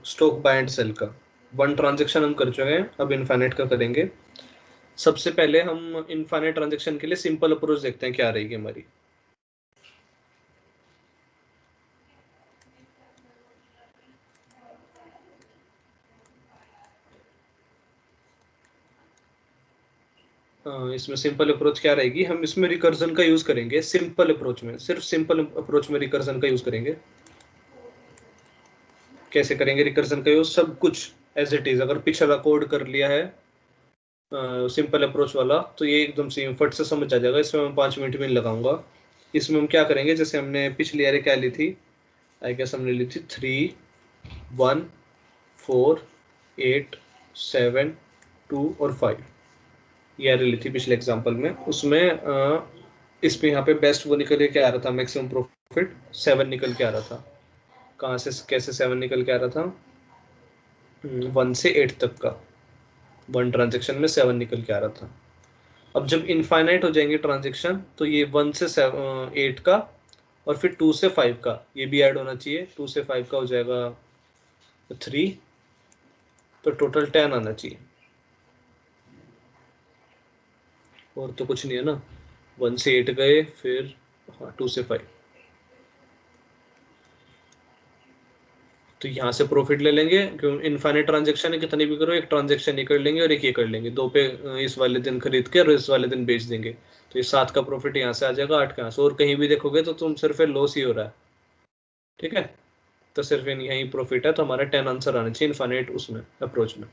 Stock bye and cell का 1 transaction हम कर चुके हैं, अब इनफाइनाइट का करेंगे। सबसे पहले हम इनफाइनाइट ट्रांजेक्शन के लिए सिंपल अप्रोच देखते हैं क्या रहेगी हमारी। इसमें सिंपल अप्रोच क्या रहेगी, हम इसमें रिकर्जन का यूज करेंगे। सिंपल अप्रोच में, सिर्फ सिंपल अप्रोच में रिकर्जन का यूज करेंगे। कैसे करेंगे रिकर्जन का यूज, सब कुछ एज इट इज, अगर पिछला कोड कर लिया है सिंपल अप्रोच वाला तो ये एकदम से फट से समझ आ जाएगा, इसमें मैं 5 मिनट भी नहीं लगाऊंगा। इसमें हम क्या करेंगे, जैसे हमने पिछली एरे क्या ली थी, आई गेस हमने ली थी 3 1 4 8 7 2 और 5, ये एरे ली थी पिछले एग्जाम्पल में। उसमें इस पे यहाँ पे बेस्ट वो निकल के आ रहा था, मैक्सिमम प्रॉफिट 7 निकल के आ रहा था। कहाँ से कैसे 7 निकल के आ रहा था, 1 से 8 तक का 1 ट्रांजेक्शन में 7 निकल के आ रहा था। अब जब इनफाइनाइट हो जाएंगे ट्रांजेक्शन तो ये 1 से 8 का और फिर 2 से 5 का ये भी ऐड होना चाहिए, 2 से 5 का हो जाएगा 3, तो टोटल 10 आना चाहिए। और तो कुछ नहीं है ना, 1 से 8 गए, फिर 2 से 5, तो यहाँ से प्रॉफिट ले लेंगे क्यों, इनफाइनाइट ट्रांजेक्शन है, कितनी भी करो एक ट्रांजेक्शन ही कर लेंगे और एक ये कर लेंगे, 2 पे इस वाले दिन खरीद के और इस वाले दिन बेच देंगे, तो ये 7 का प्रॉफिट यहाँ से आ जाएगा, 8 का यहाँ से, और कहीं भी देखोगे तो तुम सिर्फ लॉस ही हो रहा है। ठीक है, तो सिर्फ यही प्रॉफिट है, तो हमारा 10 आंसर आना चाहिए इनफाइनाइट उसमें अप्रोच में।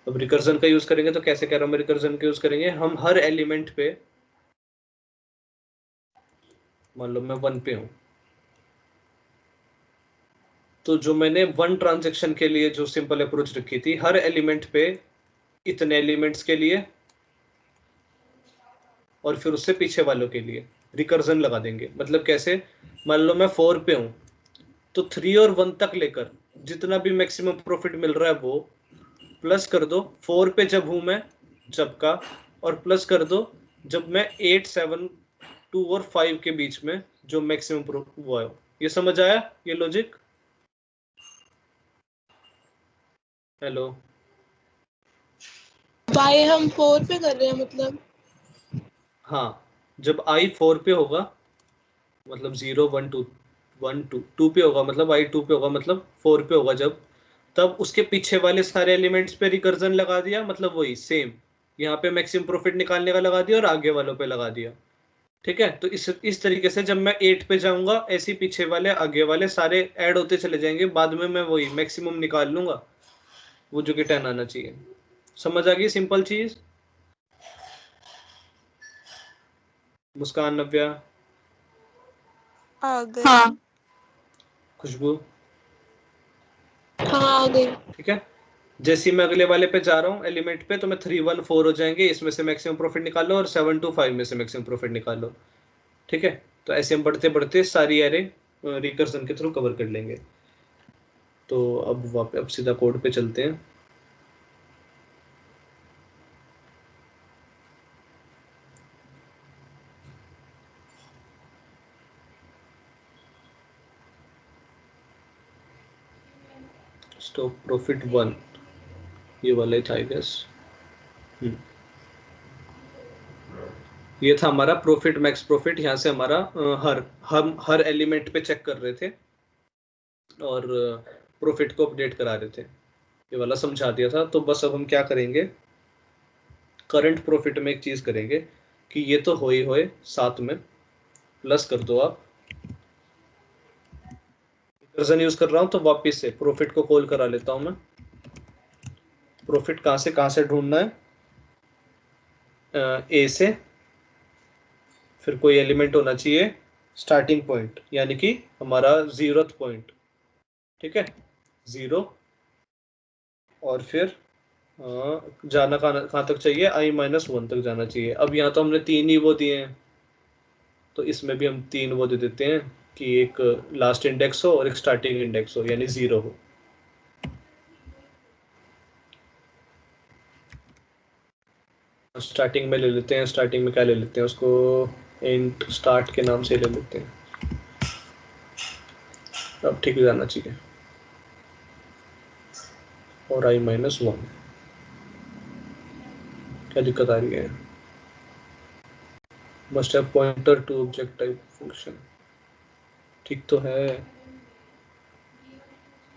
अब रिकर्जन का यूज करेंगे तो कैसे कह रहा हूँ मैं, रिकर्जन का यूज करेंगे हम हर एलिमेंट पे, मान लो मैं 1 पे हूँ, तो जो मैंने 1 ट्रांजेक्शन के लिए जो सिंपल अप्रोच रखी थी, हर एलिमेंट पे इतने एलिमेंट्स के लिए और फिर उससे पीछे वालों के लिए रिकर्जन लगा देंगे। मतलब कैसे, मान लो मैं 4 पे हूँ तो 3 और 1 तक लेकर जितना भी मैक्सिमम प्रॉफिट मिल रहा है वो प्लस कर दो 4 पे जब हूं मैं जब का, और प्लस कर दो जब मैं 8 7 2 और 5 के बीच में जो मैक्सिमम वो है। ये समझ आया ये लॉजिक? हेलो, बाय हम 4 पे कर रहे हैं मतलब? हाँ, जब आई 4 पे होगा मतलब 0 1 2 1 2 2 पे होगा, मतलब आई 2 पे होगा, मतलब 4 पे होगा जब, तब उसके पीछे वाले सारे एलिमेंट्स पे रिकर्जन लगा दिया, मतलब वही सेम यहाँ पे मैक्सिमम प्रॉफिट निकालने का लगा दिया और आगे वालों पे लगा दिया। ठीक है, तो इस तरीके से जब मैं 8 पे जाऊंगा ऐसे पीछे वाले आगे वाले सारे ऐड होते चले जाएंगे, बाद में मैं वही मैक्सिमम निकाल लूंगा, वो जो कि 10 आना चाहिए। समझ आ गई सिंपल चीज? मुस्कान, नव्या, आ गई। हाँ खुशबू? हाँ आ गई। ठीक है, जैसे ही मैं अगले वाले पे जा रहा हूँ एलिमेंट पे, तो मैं 3 1 4 हो जाएंगे, इसमें से मैक्सिमम प्रॉफिट निकाल लो और 7 2 5 में से मैक्सिमम प्रॉफिट निकाल लो। ठीक है, तो ऐसे हम बढ़ते बढ़ते सारी एरे रिकर्जन के थ्रू कवर कर लेंगे। तो अब वापस अब सीधा कोड पे चलते हैं। स्टॉक प्रॉफिट 1 ये वाला ही था आई गेस। ये था हमारा प्रॉफिट मैक्स प्रॉफिट, यहाँ से हमारा हम हर एलिमेंट पे चेक कर रहे थे और प्रॉफिट को अपडेट करा रहे थे, ये वाला समझा दिया था। तो बस अब हम क्या करेंगे, करंट प्रॉफिट में एक चीज करेंगे कि ये तो हो ही होए, साथ में प्लस कर दो आप, रिकर्जन यूज कर रहा हूं तो वापस से प्रॉफिट को कॉल करा लेता हूं मैं। प्रॉफिट कहाँ से ढूंढना है, ए से, फिर कोई एलिमेंट होना चाहिए स्टार्टिंग पॉइंट, यानी कि हमारा 0th पॉइंट। ठीक है, 0, और फिर जाना कहाँ तक चाहिए, i-1 तक जाना चाहिए। अब यहाँ तो हमने 3 ही वो दिए हैं, तो इसमें भी हम 3 वो दे देते हैं कि एक लास्ट इंडेक्स हो और एक स्टार्टिंग इंडेक्स हो, यानी 0 हो। स्टार्टिंग में ले लेते हैं, स्टार्टिंग में क्या ले लेते हैं उसको, इंट स्टार्ट के नाम से ले लेते हैं। अब ठीक जाना चाहिए। और i-1। क्या दिक्कत आ रही है? Must have pointer to object type function. ठीक तो है।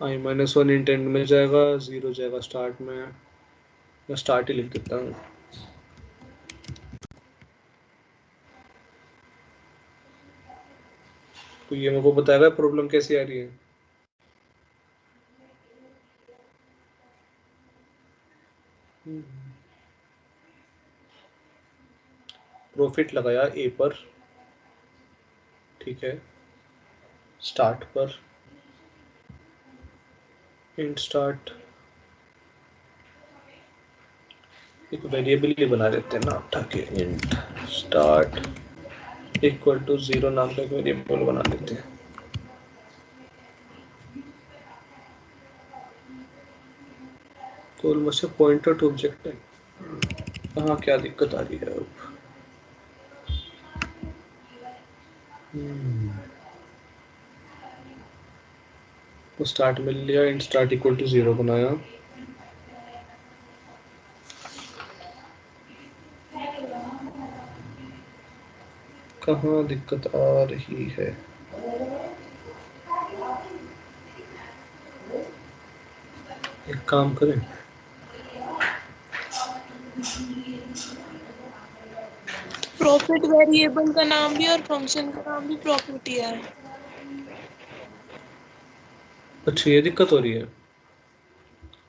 i-1 इंटेंड में जाएगा, 0 जाएगा स्टार्ट में। मैं स्टार्ट ही लिख देता हूँ। तो ये मेरे को बताएगा प्रॉब्लम कैसी आ रही है। प्रॉफिट लगाया ए पर, ठीक है, स्टार्ट पर, इंट स्टार्ट, एक वेरिएबल ही बना देते हैं ना उठा के, इंट स्टार्ट इक्वल टू 0 नाम का एक वेरिएबल बना देते हैं। कॉल मुझसे पॉइंटर टू ऑब्जेक्ट है। कहाँ क्या दिक्कत आ रही है अब? तो स्टार्ट मिल लिया, इंट स्टार्ट इक्वल टू 0 बनाया। कहाँ दिक्कत आ रही है? एक काम करें, प्रॉफिट वेरिएबल का नाम भी और फंक्शन का नाम भी प्रॉफिट ही है। अच्छा ये दिक्कत हो रही है।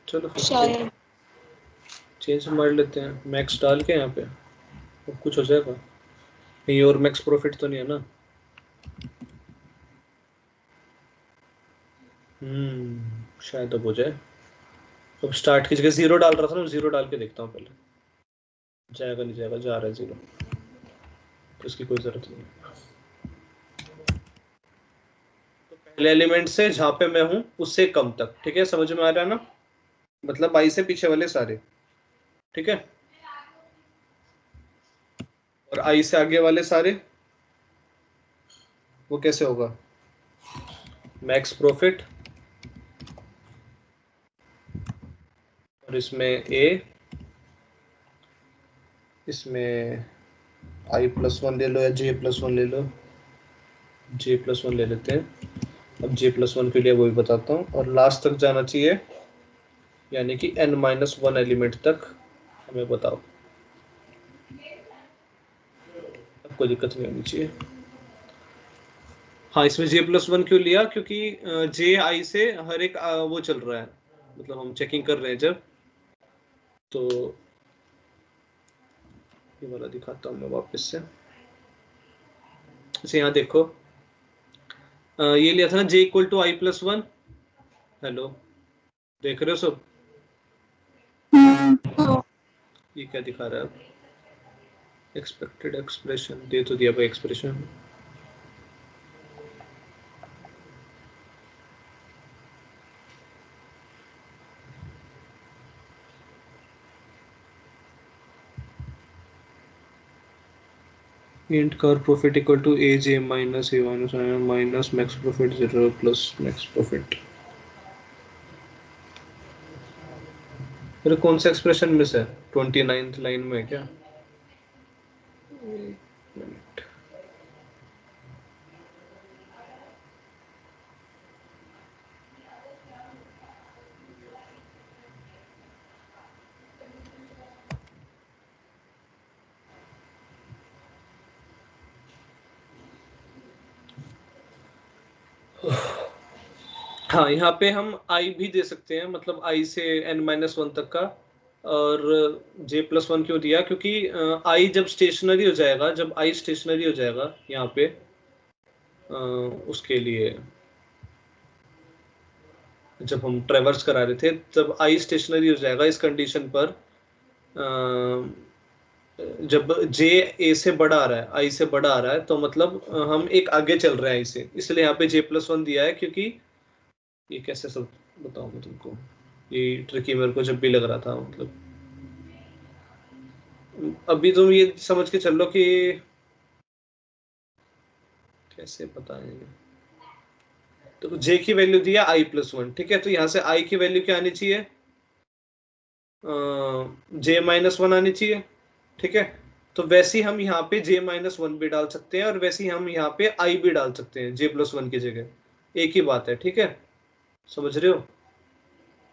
चलो फिर शायद। चेंज मार लेते हैं, मैक्स डाल के यहाँ पे अब कुछ हो जाएगा। कहीं और मैक्स प्रॉफिट तो नहीं है ना? शायद अब हो जाए। अब स्टार्ट की जगह 0 डाल रहा था ना, 0 डाल के देखता हूँ पहले, जाएगा नहीं जाएगा। जा रहा है 0, तो इसकी कोई जरूरत नहीं है। तो पहले एलिमेंट से जहाँ पे मैं हूँ उससे कम तक, ठीक है, समझ में आ रहा है ना? मतलब i से पीछे वाले सारे, ठीक है, और i से आगे वाले सारे, वो कैसे होगा? मैक्स प्रॉफिट, और इसमें a, इसमें i+1 ले लो या j+1 ले लो। j+1 ले लेते हैं। अब j+1 के लिए वही बताता हूँ, और लास्ट तक जाना चाहिए, यानी कि n-1 एलिमेंट तक हमें बताओ। अब कोई दिक्कत नहीं होनी चाहिए। हाँ, इसमें j+1 क्यों लिया? क्योंकि j i से हर एक वो चल रहा है, मतलब हम चेकिंग कर रहे हैं जब, तो ये वाला दिखाता हूँ मैं वापस से। अच्छा यहाँ देखो, ये लिया था ना j=i+1। हेलो, देख रहे हो सब? हाँ। ये क्या दिखा रहा है? एक्सपेक्टेड एक्सप्रेशन दे तो दिया भाई expression. int car profit equal to aj minus a minus I minus max profit 0 plus max profit। अरे कौन सा एक्सप्रेशन मिस है? 29th लाइन में क्या? मिनट। हाँ, यहाँ पे हम i भी दे सकते हैं, मतलब i से n-1 तक का। और j+1 क्यों दिया? क्योंकि i जब स्टेशनरी हो जाएगा, जब i स्टेशनरी हो जाएगा यहाँ पे, उसके लिए जब हम ट्रेवर्स करा रहे थे, तब i स्टेशनरी हो जाएगा इस कंडीशन पर, जब j a से बड़ा आ रहा है, i से बड़ा आ रहा है, तो मतलब हम एक आगे चल रहे हैं i से, इसलिए यहाँ पे j+1 दिया है। क्योंकि ये कैसे सब बताऊँ मैं तुमको, ये ट्रिकी मेरे को जब भी लग रहा था, मतलब अभी तुम ये समझ के चल लो कि कैसे बताएं। तो j की वैल्यू दी है i+1, ठीक है, तो यहाँ से i की वैल्यू क्या आनी चाहिए? j-1 आनी चाहिए, ठीक है। तो वैसे ही हम यहाँ पे j-1 भी डाल सकते हैं और वैसे ही हम यहाँ पे i भी डाल सकते हैं j+1 की जगह, एक ही बात है, ठीक है, समझ रहे हो।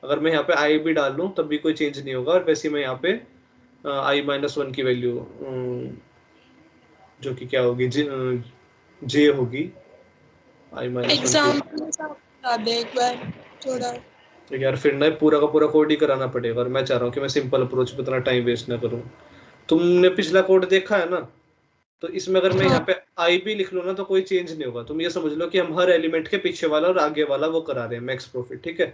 अगर मैं यहाँ पे i भी डाल लूँ तब भी कोई चेंज नहीं होगा, और वैसे ही मैं यहाँ पे i-1 की वैल्यू जो कि क्या होगी, j होगी i-1 की। एग्जाम्पल के साथ बता दे एक बार थोड़ा। तो यार फिर ना पूरा का पूरा कोड ही कराना पड़ेगा, और मैं चाह रहा हूँ कि मैं सिंपल अप्रोच पे इतना टाइम वेस्ट ना करूँ। तुमने पिछला कोड देखा है ना, तो इसमें अगर मैं हाँ यहाँ पे आई भी लिख लूँ ना तो कोई चेंज नहीं होगा। तुम ये समझ लो कि हम हर एलिमेंट के पीछे वाला और आगे वाला वो करा रहे हैं मैक्स प्रॉफिट, ठीक है।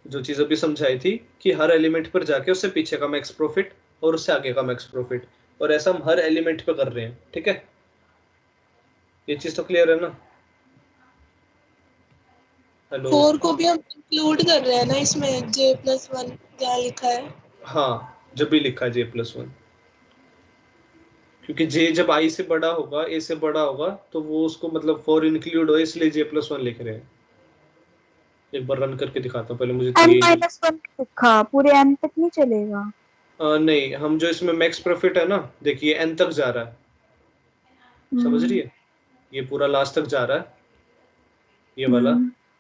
जो चीज अभी समझाई थी कि हर एलिमेंट पर जाके उससे पीछे का मैक्स प्रॉफिट और उससे आगे का मैक्स प्रॉफिट, और ऐसा हम हर एलिमेंट पे कर रहे हैं, ठीक है। ये चीज तो क्लियर है ना। हेलो। 4 को भी हम इंक्लूड कर रहे हैं ना इसमें, j+1 क्या लिखा है। हाँ, जब भी लिखा है j+1, क्योंकि j जब i से बड़ा होगा, a से बड़ा होगा, तो वो उसको मतलब फॉर इंक्लूड हो, इसलिए j+1 लिख रहे हैं। एक बार रन करके दिखाता हूँ, पहले मुझे तो ये नहीं। n-1 लिखा, पूरे n तक नहीं चलेगा। नहीं, हम जो इसमें मैक्स प्रॉफिट है ना, देखिए n तक जा रहा है, समझ रही है, ये पूरा लास्ट तक जा रहा है, ये वाला,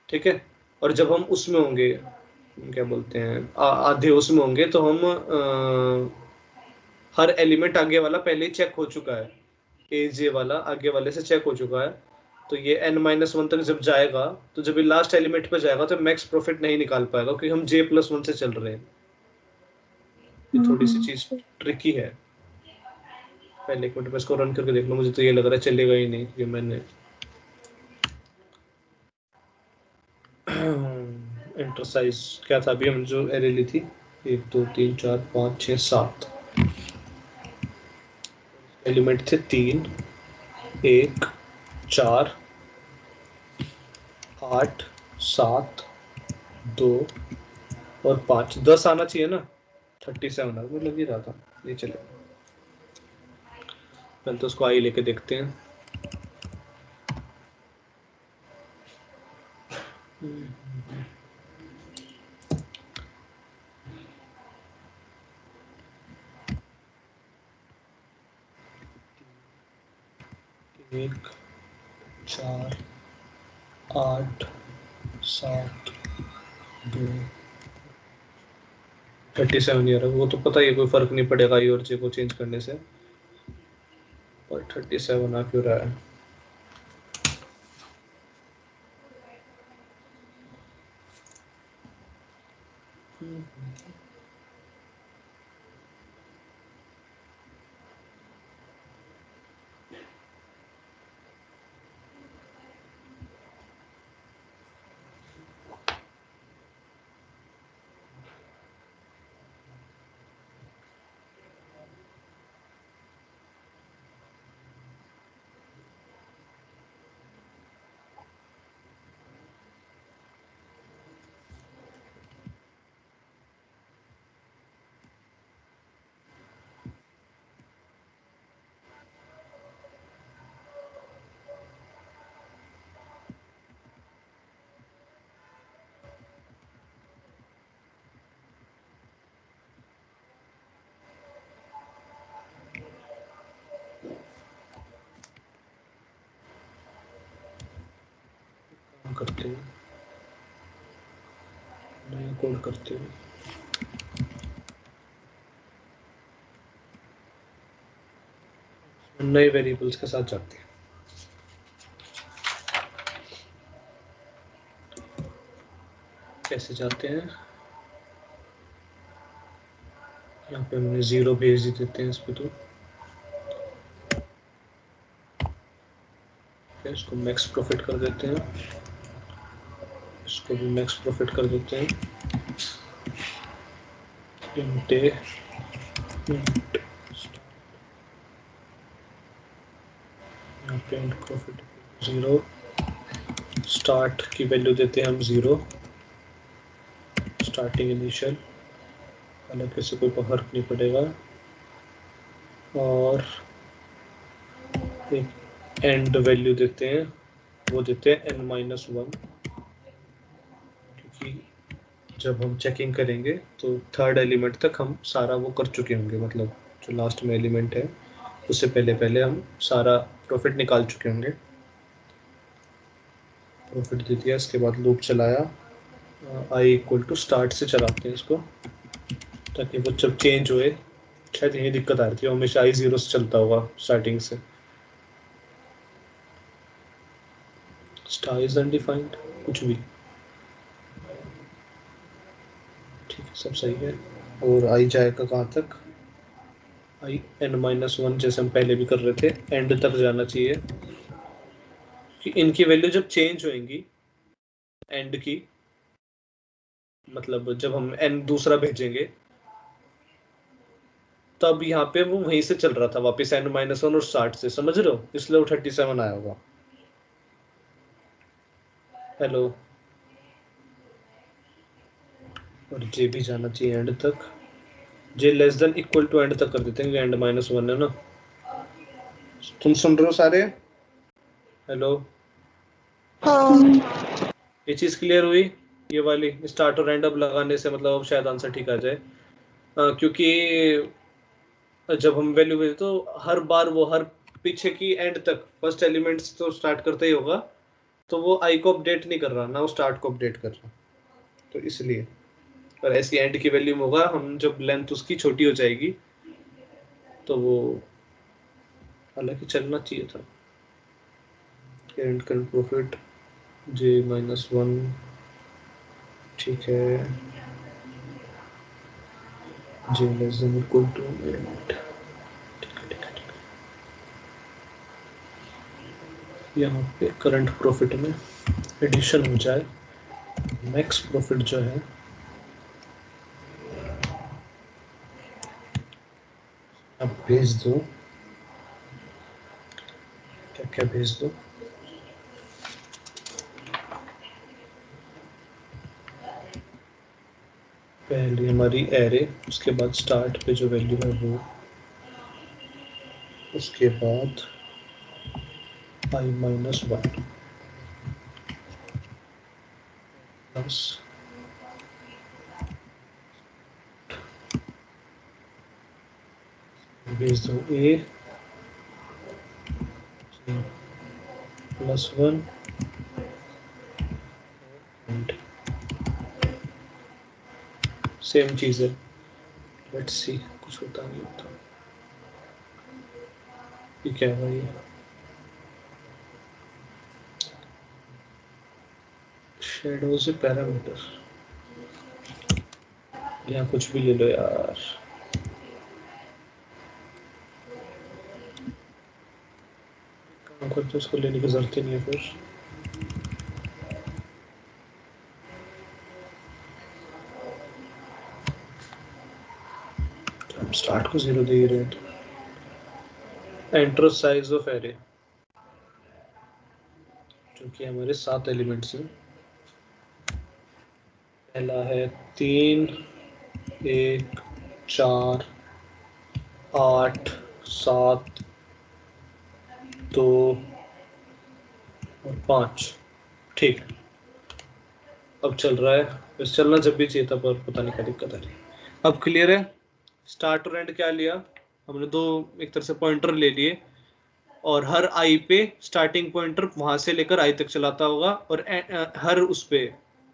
ठीक है। और जब हम उसमें होंगे, क्या बोलते हैं, आधे उसमें होंगे, तो हम हर एलिमेंट आगे वाला पहले ही चेक हो चुका है, ए जे वाला आगे वाले से चेक हो चुका है। तो ये n-1 तक जब जाएगा, तो जब ये लास्ट एलिमेंट पे जाएगा तो मैक्स प्रॉफिट नहीं निकाल पाएगा, क्योंकि हम j+1 से चल रहे हैं। ये थोड़ी सी चीज ट्रिकी है। पहले एक मिनट में इसको रन करके देख लो, मुझे तो ये लग रहा है चलेगा ही नहीं, ये मैंने इंटरसाइज क्या था अभी हम जो एरे ली थी, 1 2 3 4 5 6 7 एलिमेंट थे, 3 1 4 8 7 2 और 5, 10 आना चाहिए ना, 37 आ मुझे लग ही रहा था, ये चले। पहले तो उसको आई लेके देखते हैं। एक 4 8 7 2 37 यार, वो तो पता ही है, कोई फर्क नहीं पड़ेगा आई और जे को चेंज करने से, और 37 आ क्यों रहा है। करते हैं, नया कोड करते हैं। नए वेरिएबल्स के साथ जाते हैं। कैसे जाते हैं, यहाँ पे हमने 0 भेज ही देते हैं इस पे, तो इसको मैक्स प्रॉफिट कर देते हैं, इसको भी मैक्स प्रॉफिट कर देते हैं, इंट ए इंट यहाँ पे इंट प्रॉफिट 0, स्टार्ट की वैल्यू देते हैं हम 0, स्टार्टिंग इनिशियल, हालांकि इससे कोई फर्क नहीं पड़ेगा, और एक एंड वैल्यू देते हैं, वो देते हैं n-1, क्योंकि जब हम चेकिंग करेंगे तो थर्ड एलिमेंट तक हम सारा वो कर चुके होंगे, मतलब जो लास्ट में एलिमेंट है उससे पहले पहले हम सारा प्रॉफिट निकाल चुके होंगे। प्रॉफिट दे दिया, इसके बाद लूप चलाया, आई इक्वल टू स्टार्ट से चलाते हैं इसको, ताकि वो जब चेंज हुए, शायद यही दिक्कत आ रही थी, हमेशा आई 0 से चलता होगा स्टार्टिंग से। स्टार इज अनडिफाइंड, कुछ भी ठीक है, सब सही है। और आई जाएगा कहाँ तक, आई n-1 जैसे हम पहले भी कर रहे थे, एंड तक जाना चाहिए कि इनकी वैल्यू जब चेंज होएंगी एंड की, मतलब जब हम n दूसरा भेजेंगे तब यहाँ पे वो वहीं से चल रहा था वापस n-1 और स्टार्ट से, समझ रहे हो, इसलिए वो 37 आया होगा। हेलो, और जे भी जाना चाहिए एंड तक, J less than equal to end तक कर देते हैं, n-1 है ना। तुम सुन रहे हो सारे? हेलो, हाँ ये चीज क्लियर हुई? ये वाली स्टार्ट और एंड अब लगाने से मतलब अब शायद आंसर ठीक आ जाए, क्योंकि जब हम वैल्यू भेजे तो हर बार वो हर पीछे की एंड तक फर्स्ट एलिमेंट्स तो स्टार्ट करता ही होगा, तो वो आई को अपडेट नहीं कर रहा ना, वो स्टार्ट को अपडेट कर रहा, तो इसलिए। पर ऐसी एंड की वैल्यू में होगा, हम जब लेंथ उसकी छोटी हो जाएगी तो वो, हालांकि चलना चाहिए था। एंड करंट प्रॉफिट j-1, ठीक है, j less than equal to and, यहाँ पे करंट प्रॉफिट में एडिशन हो जाए, मैक्स प्रॉफिट जो है अब भेज दो, क्या क्या भेज दो, पहले हमारी एरे, उसके बाद स्टार्ट पे जो वैल्यू है वो, उसके बाद i-1 प्लस भेज दो a +1 एंड सेम चीज है। लेट्स सी, कुछ होता नहीं होता, ये क्या है ये, शेडो से पैरामीटर, यहाँ कुछ भी ले लो यार, काम करते उसको लेने की जरूरत ही नहीं है फिर। हम स्टार्ट को 0 दे ही रहे हैं, तो एंटर साइज ऑफ एरे, क्योंकि हमारे 7 एलिमेंट्स हैं, पहला है 3, 1, 4, 8, 7, 2 और 5, ठीक है, अब चल रहा है, बस चलना जब भी चाहिए था, पर पता नहीं क्या दिक्कत आ रही है। अब क्लियर है? स्टार्ट और एंड क्या लिया हमने, दो एक तरह से पॉइंटर ले लिए, और हर आई पे स्टार्टिंग पॉइंटर वहां से लेकर आई तक चलाता होगा, और हर उस पे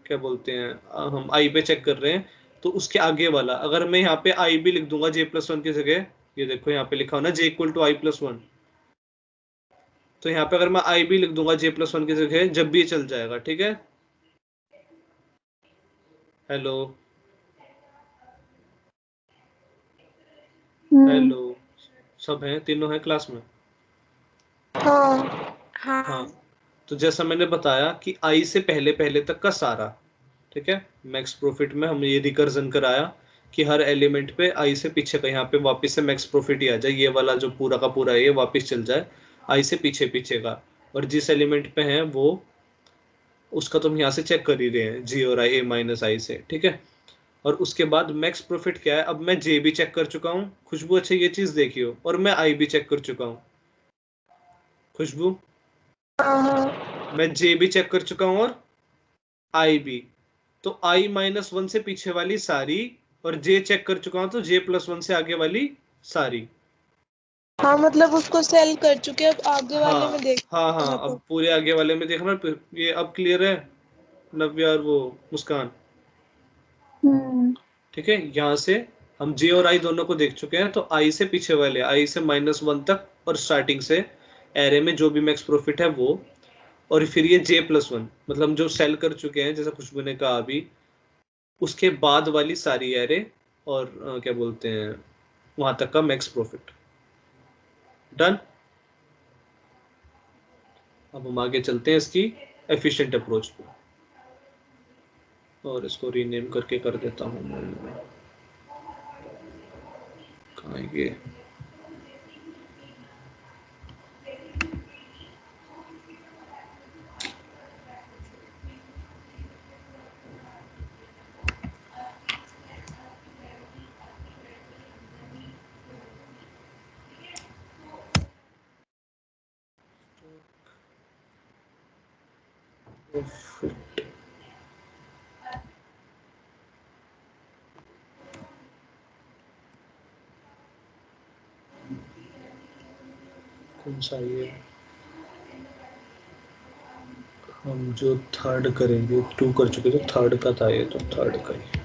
क्या बोलते हैं, हम आई पे चेक कर रहे हैं तो उसके आगे वाला, अगर मैं यहाँ पे आई भी लिख दूंगा j+1 की जगह, ये देखो यहाँ पे लिखा हो ना j=i+1, तो यहाँ पे अगर मैं आई भी लिख दूंगा j+1 की जगह, जब भी चल जाएगा, ठीक है। हेलो, हेलो, सब हैं, तीनों हैं क्लास में? हाँ हाँ, तो जैसा मैंने बताया कि आई से पहले पहले तक का सारा, ठीक है, मैक्स प्रॉफिट में हमने ये रिकर्जन कराया कि हर एलिमेंट पे आई से पीछे का, यहाँ पे वापस से मैक्स प्रॉफिट ही आ जाए, ये वाला जो पूरा का पूरा है ये वापस चल जाए आई से पीछे पीछे का, और जिस एलिमेंट पे है वो, उसका तुम यहाँ से चेक कर ही रहे हैं, जी और आई, a-i से, ठीक है। और उसके बाद मैक्स प्रॉफिट क्या है, अब मैं जे भी चेक कर चुका हूँ, खुशबू अच्छा ये चीज देखियो, और मैं आई भी चेक कर चुका हूँ, खुशबू हाँ मैं जे भी चेक कर चुका हूँ और आई भी, तो i-1 से पीछे वाली सारी, और j चेक कर चुका हूं तो j+1 से आगे वाली सारी। हाँ मतलब उसको सेल कर चुके, अब आगे वाले हाँ में देख। हाँ, अब पूरे आगे वाले में देखना। ये अब क्लियर है नव्या और वो मुस्कान? ठीक है, यहाँ से हम j और i दोनों को देख चुके हैं, तो i से पीछे वाले, i से -1 तक और स्टार्टिंग से एरे में जो भी मैक्स प्रॉफिट है वो, और फिर ये j+1 मतलब हम जो सेल कर चुके हैं जैसा खुशबू ने कहा अभी, उसके बाद वाली सारी एरे, और क्या बोलते हैं वहां तक का मैक्स प्रॉफिट। डन। अब हम आगे चलते हैं इसकी एफिशिएंट अप्रोच पे, और इसको रीनेम करके कर देता हूँ मैं। कहाँ है ये? कौन सा ये? हम जो थर्ड करेंगे, 2 कर चुके तो थर्ड का था ये, तो थर्ड का ही।